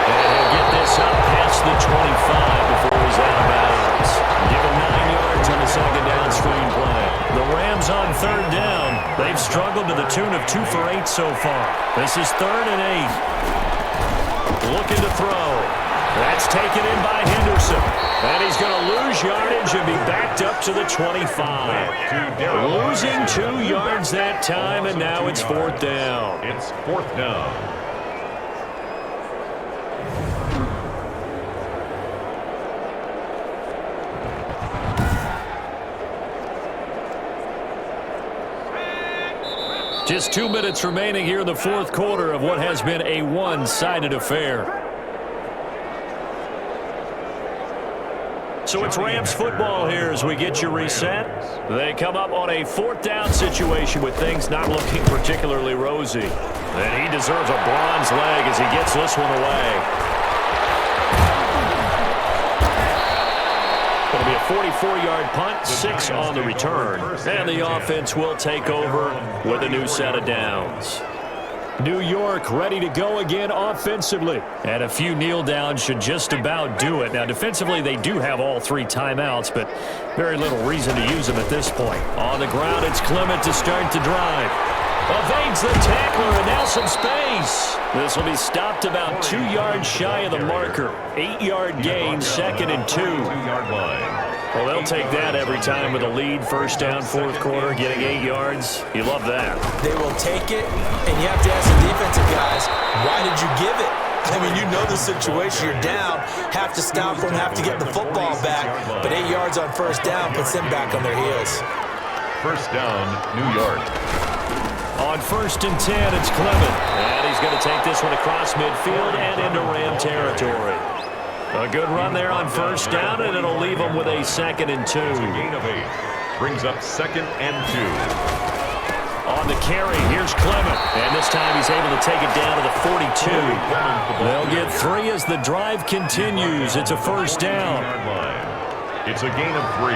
And he'll get this up past the 25 before he's out of bounds. Give him 9 yards on the 2nd down screen play. The Rams on 3rd down. They've struggled to the tune of 2 for 8 so far. This is 3rd and 8. Looking to throw. That's taken in by Henderson. And he's going to lose yardage and be backed up to the 25. Losing 2 yards that time, and now it's 4th down. It's 4th down. Just 2 minutes remaining here in the 4th quarter of what has been a one-sided affair. So it's Rams football here as we get you reset. They come up on a 4th down situation with things not looking particularly rosy. And he deserves a bronze leg as he gets this one away. It'll be a 44-yard punt, 6 on the return. And the offense will take over with a new set of downs. New York ready to go again offensively. And a few kneel downs should just about do it. Now, defensively, they do have all 3 timeouts, but very little reason to use them at this point. On the ground, it's Clement to start the drive. Evades the tackler, and now some space. This will be stopped about 2 yards shy of the marker. 8-yard gain, 2nd and 2. 2-yard line. Well, they'll take that every time with a lead, first down, fourth quarter, getting 8 yards. You love that. They will take it, and you have to ask the defensive guys, why did you give it? I mean, you know the situation. You're down, have to stop them, have to get the football back, but 8 yards on first down puts them back on their heels. First down, New York. On 1st and 10, it's Clement. And he's going to take this one across midfield and into Ram territory. A good run there on first down, and it'll leave them with a 2nd and 2. It's a gain of 8. Brings up 2nd and 2. On the carry, here's Clement. And this time he's able to take it down to the 42. They'll get 3 as the drive continues. It's a first down. It's a gain of 3.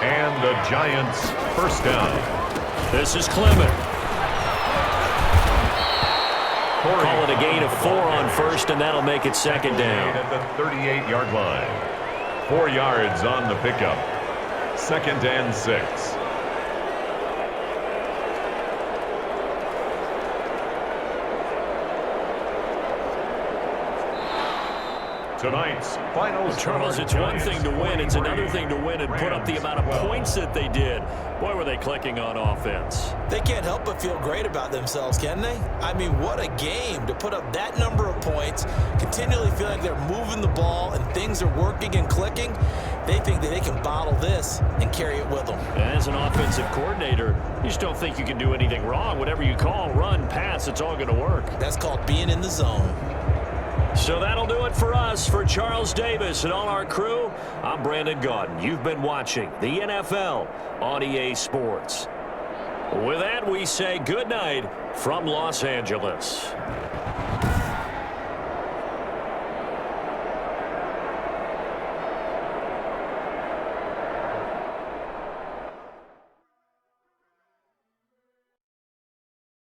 And the Giants first down. This is Clement. Call it a gain of 4 on first, and that'll make it 2nd down. At the 38-yard line. 4 yards on the pickup. 2nd and 6. Tonight's final Charles, it's one thing to win. It's another thing to win and put up the amount of points that they did. Boy, were they clicking on offense. They can't help but feel great about themselves, can they? I mean, what a game to put up that number of points, continually feel like they're moving the ball and things are working and clicking. They think that they can bottle this and carry it with them. As an offensive coordinator, you just don't think you can do anything wrong. Whatever you call, run, pass, it's all going to work. That's called being in the zone. So that'll do it for us. For Charles Davis and all our crew, I'm Brandon Gaudin. You've been watching the NFL on EA Sports. With that, we say good night from Los Angeles.